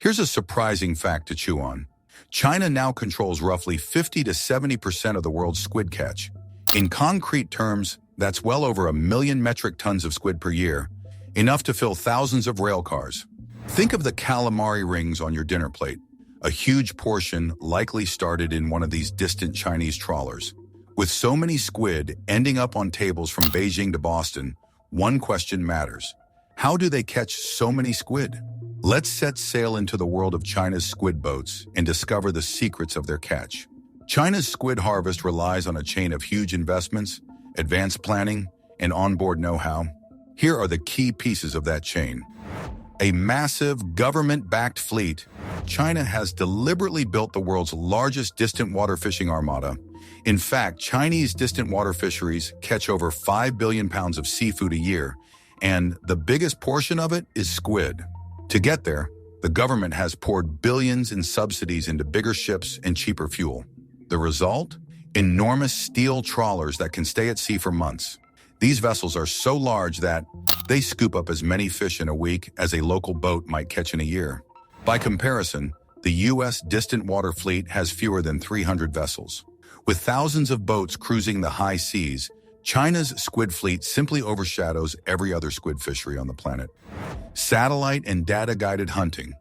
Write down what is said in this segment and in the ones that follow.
Here's a surprising fact to chew on. China now controls roughly 50 to 70% of the world's squid catch. In concrete terms, that's well over 1 million metric tons of squid per year, enough to fill thousands of rail cars. Think of the calamari rings on your dinner plate. A huge portion likely started in one of these distant Chinese trawlers. With so many squid ending up on tables from Beijing to Boston, one question matters. How do they catch so many squid? Let's set sail into the world of China's squid boats and discover the secrets of their catch. China's squid harvest relies on a chain of huge investments, advanced planning, and onboard know-how. Here are the key pieces of that chain. A massive government-backed fleet. China has deliberately built the world's largest distant water fishing armada. In fact, Chinese distant water fisheries catch over 5 billion pounds of seafood a year, and the biggest portion of it is squid. To get there, the government has poured billions in subsidies into bigger ships and cheaper fuel. The result? Enormous steel trawlers that can stay at sea for months. These vessels are so large that they scoop up as many fish in a week as a local boat might catch in a year. By comparison, the U.S. distant water fleet has fewer than 300 vessels. With thousands of boats cruising the high seas, China's squid fleet simply overshadows every other squid fishery on the planet. Satellite and data-guided hunting.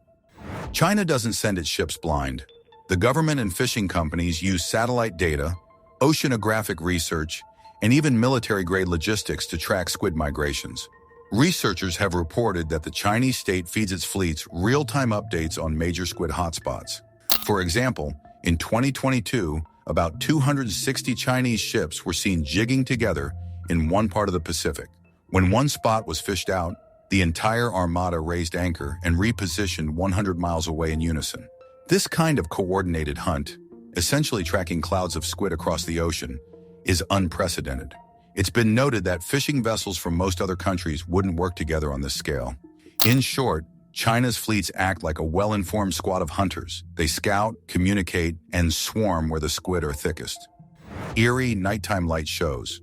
China doesn't send its ships blind. The government and fishing companies use satellite data, oceanographic research, and even military-grade logistics to track squid migrations. Researchers have reported that the Chinese state feeds its fleets real-time updates on major squid hotspots. For example, in 2022, about 260 Chinese ships were seen jigging together in one part of the Pacific. When one spot was fished out, the entire armada raised anchor and repositioned 100 miles away in unison. This kind of coordinated hunt, essentially tracking clouds of squid across the ocean, is unprecedented. It's been noted that fishing vessels from most other countries wouldn't work together on this scale. In short, China's fleets act like a well-informed squad of hunters. They scout, communicate, and swarm where the squid are thickest. Eerie nighttime light shows.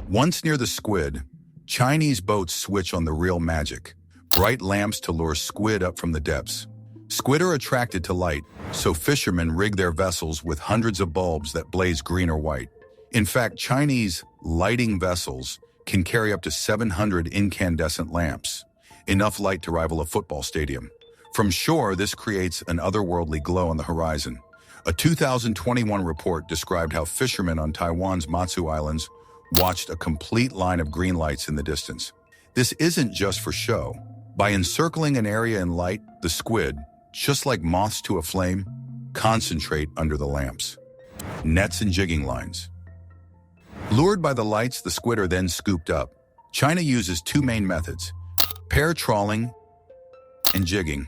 Once near the squid, Chinese boats switch on the real magic. Bright lamps to lure squid up from the depths. Squid are attracted to light, so fishermen rig their vessels with hundreds of bulbs that blaze green or white. In fact, Chinese lighting vessels can carry up to 700 incandescent lamps, enough light to rival a football stadium. From shore, this creates an otherworldly glow on the horizon. A 2021 report described how fishermen on Taiwan's Matsu Islands watched a complete line of green lights in the distance. This isn't just for show. By encircling an area in light, the squid, just like moths to a flame, concentrate under the lamps. Nets and jigging lines. Lured by the lights, the squid are then scooped up. China uses two main methods: pair trawling and jigging.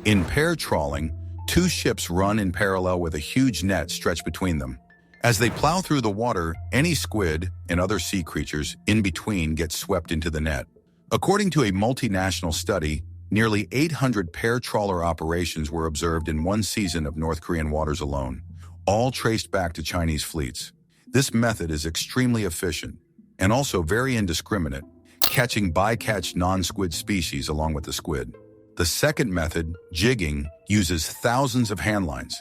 In pair trawling, two ships run in parallel with a huge net stretched between them. As they plow through the water, any squid and other sea creatures in between get swept into the net. According to a multinational study, nearly 800 pair trawler operations were observed in one season of North Korean waters alone, all traced back to Chinese fleets. This method is extremely efficient and also very indiscriminate, catching bycatch non-squid species along with the squid. The second method, jigging, uses thousands of hand lines.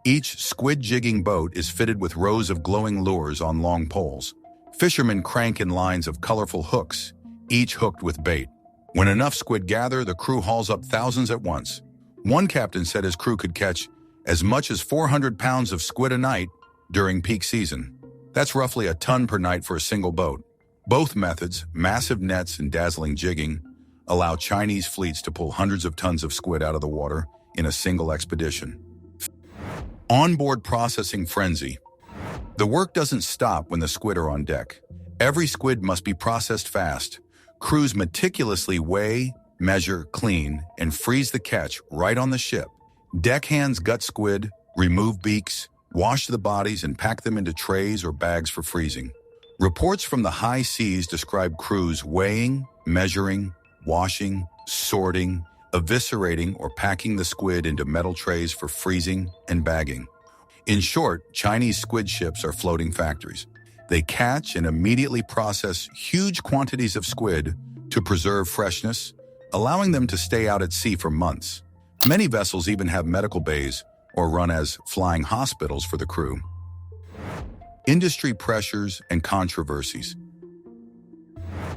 Each squid jigging boat is fitted with rows of glowing lures on long poles. Fishermen crank in lines of colorful hooks, each hooked with bait. When enough squid gather, the crew hauls up thousands at once. One captain said his crew could catch as much as 400 pounds of squid a night during peak season. That's roughly a ton per night for a single boat. Both methods, massive nets and dazzling jigging, allow Chinese fleets to pull hundreds of tons of squid out of the water in a single expedition. Onboard processing frenzy. The work doesn't stop when the squid are on deck. Every squid must be processed fast. Crews meticulously weigh, measure, clean, and freeze the catch right on the ship. Deckhands gut squid, remove beaks, wash the bodies, and pack them into trays or bags for freezing. Reports from the high seas describe crews weighing, measuring, washing, sorting, eviscerating, or packing the squid into metal trays for freezing and bagging. In short, Chinese squid ships are floating factories. They catch and immediately process huge quantities of squid to preserve freshness, allowing them to stay out at sea for months. Many vessels even have medical bays or run as flying hospitals for the crew. Industry pressures and controversies.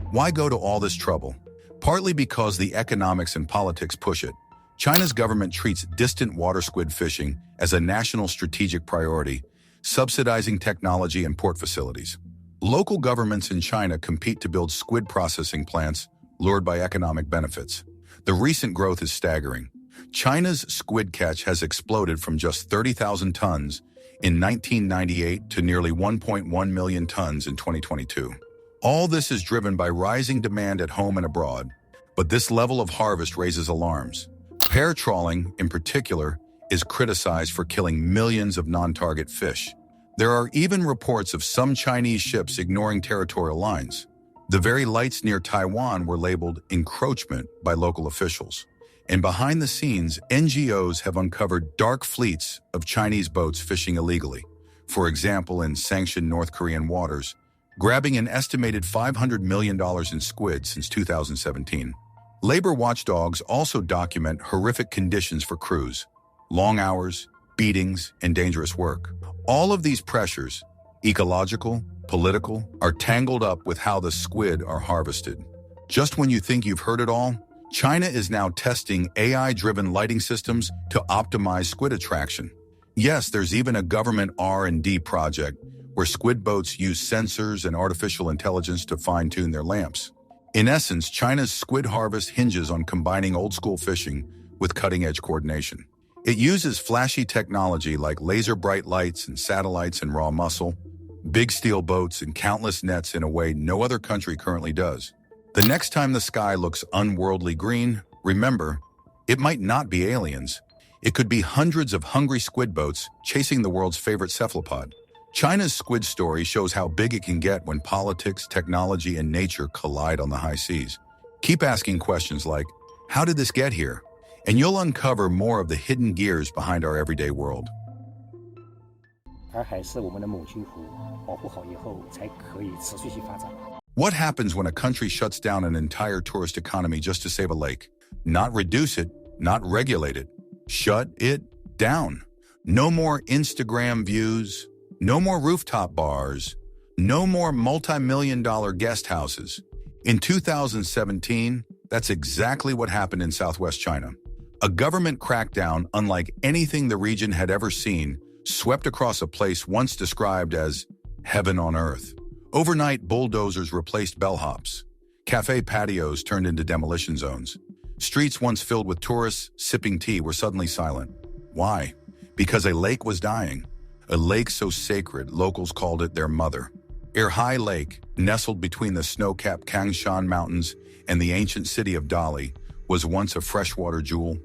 Why go to all this trouble? Partly because the economics and politics push it. China's government treats distant water squid fishing as a national strategic priority, subsidizing technology and port facilities. Local governments in China compete to build squid processing plants, lured by economic benefits. The recent growth is staggering. China's squid catch has exploded from just 30,000 tons in 1998 to nearly 1.1 million tons in 2022. All this is driven by rising demand at home and abroad, but this level of harvest raises alarms. Pair trawling, in particular, is criticized for killing millions of non-target fish. There are even reports of some Chinese ships ignoring territorial lines. The very lights near Taiwan were labeled encroachment by local officials. And behind the scenes, NGOs have uncovered dark fleets of Chinese boats fishing illegally. For example, in sanctioned North Korean waters, grabbing an estimated $500 million in squid since 2017. Labor watchdogs also document horrific conditions for crews, long hours, beatings, and dangerous work. All of these pressures, ecological, political, are tangled up with how the squid are harvested. Just when you think you've heard it all, China is now testing AI-driven lighting systems to optimize squid attraction. Yes, there's even a government R&D project where squid boats use sensors and artificial intelligence to fine-tune their lamps. In essence, China's squid harvest hinges on combining old-school fishing with cutting-edge coordination. It uses flashy technology like laser bright lights and satellites and raw muscle, big steel boats and countless nets in a way no other country currently does. The next time the sky looks unworldly green, remember, it might not be aliens. It could be hundreds of hungry squid boats chasing the world's favorite cephalopod. China's squid story shows how big it can get when politics, technology, and nature collide on the high seas. Keep asking questions like, how did this get here? And you'll uncover more of the hidden gears behind our everyday world. What happens when a country shuts down an entire tourist economy just to save a lake? Not reduce it, not regulate it. Shut it down. No more Instagram views. No more rooftop bars. No more multi-million-dollar guest houses. In 2017, that's exactly what happened in Southwest China. A government crackdown unlike anything the region had ever seen swept across a place once described as heaven on earth. Overnight, bulldozers replaced bellhops. Cafe patios turned into demolition zones. Streets once filled with tourists sipping tea were suddenly silent. Why? Because a lake was dying. A lake so sacred, locals called it their mother. Erhai Lake, nestled between the snow-capped Kangshan Mountains and the ancient city of Dali, was once a freshwater jewel.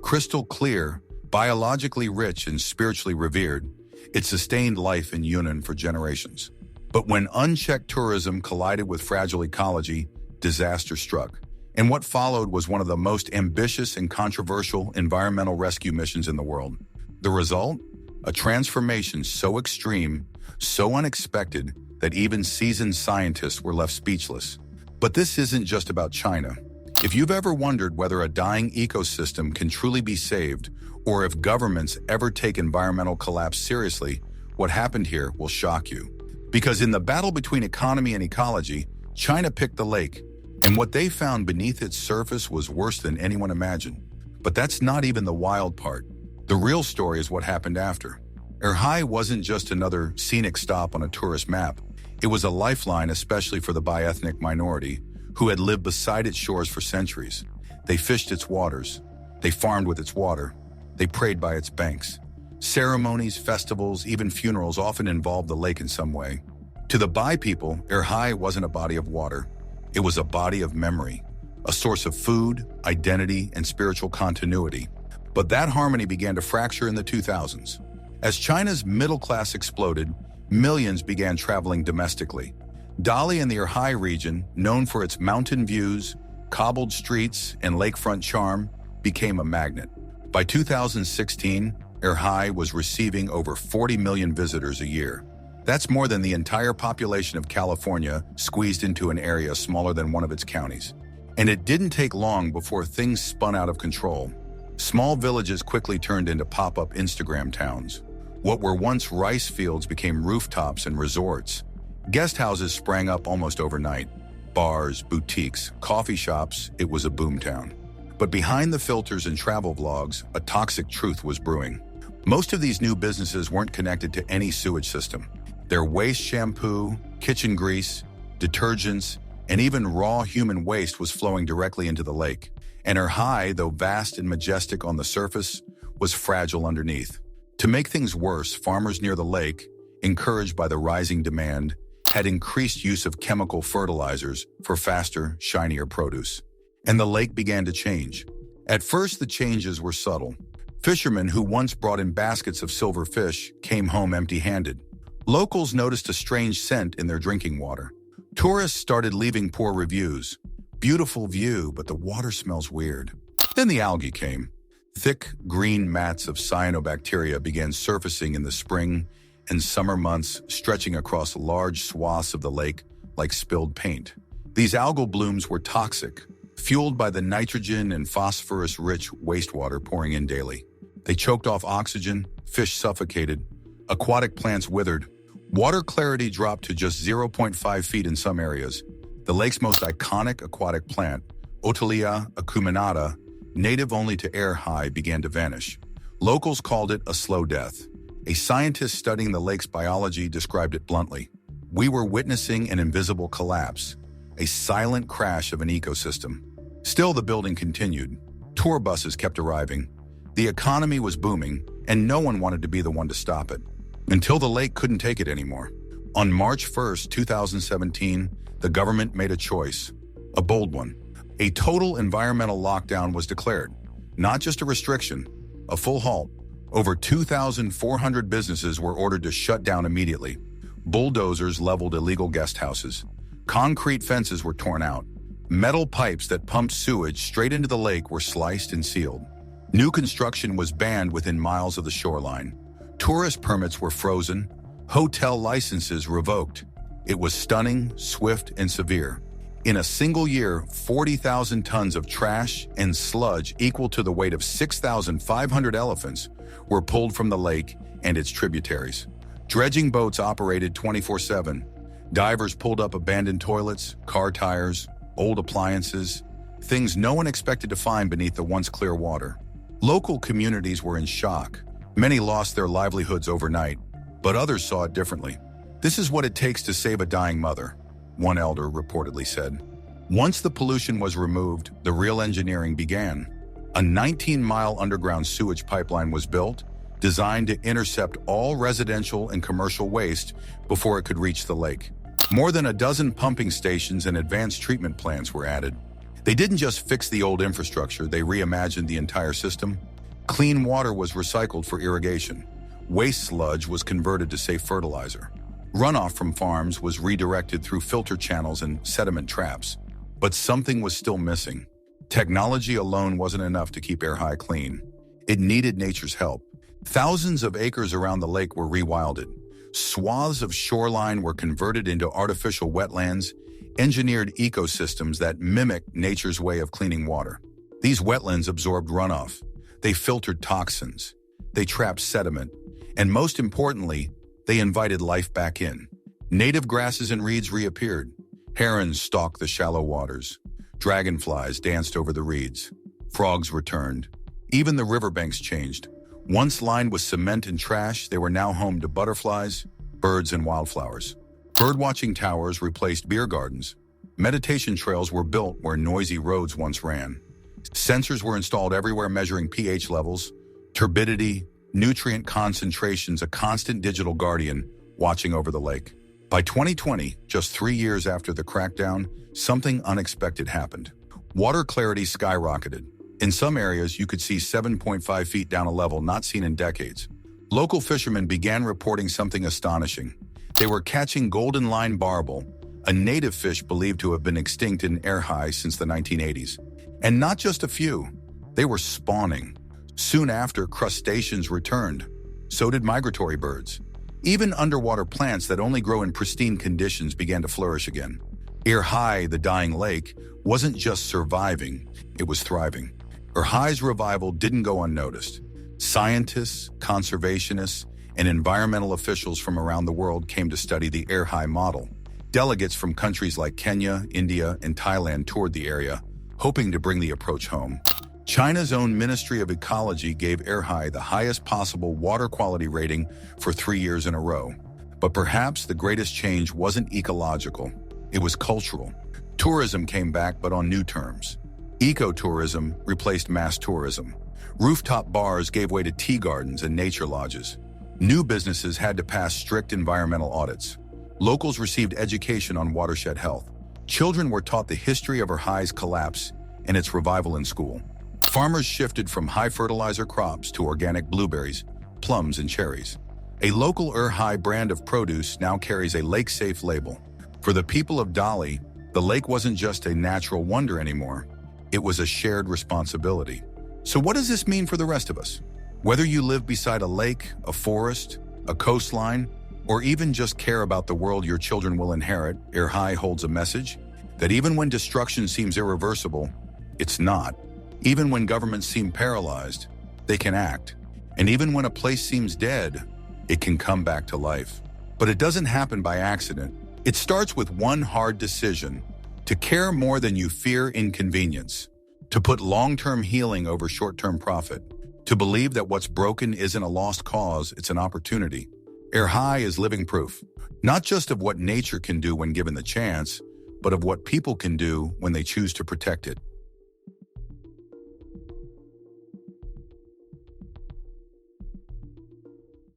Crystal clear, biologically rich and spiritually revered, it sustained life in Yunnan for generations. But when unchecked tourism collided with fragile ecology, disaster struck. And what followed was one of the most ambitious and controversial environmental rescue missions in the world. The result? A transformation so extreme, so unexpected, that even seasoned scientists were left speechless. But this isn't just about China. If you've ever wondered whether a dying ecosystem can truly be saved, or if governments ever take environmental collapse seriously, what happened here will shock you. Because in the battle between economy and ecology, China picked the lake, and what they found beneath its surface was worse than anyone imagined. But that's not even the wild part. The real story is what happened after. Erhai wasn't just another scenic stop on a tourist map. It was a lifeline, especially for the bi-ethnic minority, who had lived beside its shores for centuries. They fished its waters. They farmed with its water. They prayed by its banks. Ceremonies, festivals, even funerals often involved the lake in some way. To the Bai people, Erhai wasn't a body of water. It was a body of memory, a source of food, identity, and spiritual continuity. But that harmony began to fracture in the 2000s. As China's middle class exploded, millions began traveling domestically. Dali and the Erhai region, known for its mountain views, cobbled streets, and lakefront charm, became a magnet. By 2016, Erhai was receiving over 40 million visitors a year. That's more than the entire population of California squeezed into an area smaller than one of its counties. And it didn't take long before things spun out of control. Small villages quickly turned into pop-up Instagram towns. What were once rice fields became rooftops and resorts. Guest houses sprang up almost overnight. Bars, boutiques, coffee shops, it was a boomtown. But behind the filters and travel vlogs, a toxic truth was brewing. Most of these new businesses weren't connected to any sewage system. Their waste shampoo, kitchen grease, detergents, and even raw human waste was flowing directly into the lake. And her high, though vast and majestic on the surface, was fragile underneath. To make things worse, farmers near the lake, encouraged by the rising demand, had increased use of chemical fertilizers for faster, shinier produce. And the lake began to change. At first, the changes were subtle. Fishermen who once brought in baskets of silver fish came home empty-handed. Locals noticed a strange scent in their drinking water. Tourists started leaving poor reviews. Beautiful view, but the water smells weird. Then the algae came. Thick, green mats of cyanobacteria began surfacing in the spring and summer months, stretching across large swaths of the lake like spilled paint. These algal blooms were toxic, fueled by the nitrogen and phosphorus-rich wastewater pouring in daily. They choked off oxygen, fish suffocated, aquatic plants withered. Water clarity dropped to just 0.5 feet in some areas. The lake's most iconic aquatic plant, Otilia acuminata, native only to air high, began to vanish. Locals called it a slow death. A scientist studying the lake's biology described it bluntly. We were witnessing an invisible collapse, a silent crash of an ecosystem. Still, the building continued. Tour buses kept arriving. The economy was booming, and no one wanted to be the one to stop it. Until the lake couldn't take it anymore. On March 1st, 2017, the government made a choice, a bold one. A total environmental lockdown was declared, not just a restriction, a full halt. Over 2,400 businesses were ordered to shut down immediately. Bulldozers leveled illegal guest houses. Concrete fences were torn out. Metal pipes that pumped sewage straight into the lake were sliced and sealed. New construction was banned within miles of the shoreline. Tourist permits were frozen. Hotel licenses revoked. It was stunning, swift, and severe. In a single year, 40,000 tons of trash and sludge equal to the weight of 6,500 elephants were pulled from the lake and its tributaries. Dredging boats operated 24/7. Divers pulled up abandoned toilets, car tires, old appliances, things no one expected to find beneath the once clear water. Local communities were in shock. Many lost their livelihoods overnight, but others saw it differently. This is what it takes to save a dying mother, one elder reportedly said. Once the pollution was removed, the real engineering began. A 19-mile underground sewage pipeline was built, designed to intercept all residential and commercial waste before it could reach the lake. More than a dozen pumping stations and advanced treatment plants were added. They didn't just fix the old infrastructure, they reimagined the entire system. Clean water was recycled for irrigation. Waste sludge was converted to safe fertilizer. Runoff from farms was redirected through filter channels and sediment traps. But something was still missing. Technology alone wasn't enough to keep air high clean. It needed nature's help. Thousands of acres around the lake were rewilded. Swaths of shoreline were converted into artificial wetlands, engineered ecosystems that mimic nature's way of cleaning water. These wetlands absorbed runoff. They filtered toxins. They trapped sediment. And most importantly, they invited life back in. Native grasses and reeds reappeared. Herons stalked the shallow waters. Dragonflies danced over the reeds. Frogs returned. Even the riverbanks changed. Once lined with cement and trash, they were now home to butterflies, birds, and wildflowers. Birdwatching towers replaced beer gardens. Meditation trails were built where noisy roads once ran. Sensors were installed everywhere measuring pH levels, turbidity, nutrient concentrations, a constant digital guardian watching over the lake. By 2020, just 3 years after the crackdown, something unexpected happened. Water clarity skyrocketed. In some areas, you could see 7.5 feet down a level not seen in decades. Local fishermen began reporting something astonishing. They were catching golden line barbel, a native fish believed to have been extinct in air high since the 1980s. And not just a few, they were spawning. Soon after, crustaceans returned. So did migratory birds. Even underwater plants that only grow in pristine conditions began to flourish again. Ear high, the dying lake, wasn't just surviving, it was thriving. Erhai's revival didn't go unnoticed. Scientists, conservationists, and environmental officials from around the world came to study the Erhai model. Delegates from countries like Kenya, India, and Thailand toured the area, hoping to bring the approach home. China's own Ministry of Ecology gave Erhai the highest possible water quality rating for 3 years in a row. But perhaps the greatest change wasn't ecological, it was cultural. Tourism came back, but on new terms. Ecotourism replaced mass tourism. Rooftop bars gave way to tea gardens and nature lodges. New businesses had to pass strict environmental audits. Locals received education on watershed health. Children were taught the history of Erhai's collapse and its revival in school. Farmers shifted from high-fertilizer crops to organic blueberries, plums, and cherries. A local Erhai brand of produce now carries a lake-safe label. For the people of Dali, the lake wasn't just a natural wonder anymore. It was a shared responsibility. So what does this mean for the rest of us? Whether you live beside a lake, a forest, a coastline, or even just care about the world your children will inherit, Erhai holds a message that even when destruction seems irreversible, it's not. Even when governments seem paralyzed, they can act. And even when a place seems dead, it can come back to life. But it doesn't happen by accident. It starts with one hard decision: to care more than you fear inconvenience, to put long-term healing over short-term profit, to believe that what's broken isn't a lost cause, it's an opportunity. Erhai is living proof, not just of what nature can do when given the chance, but of what people can do when they choose to protect it.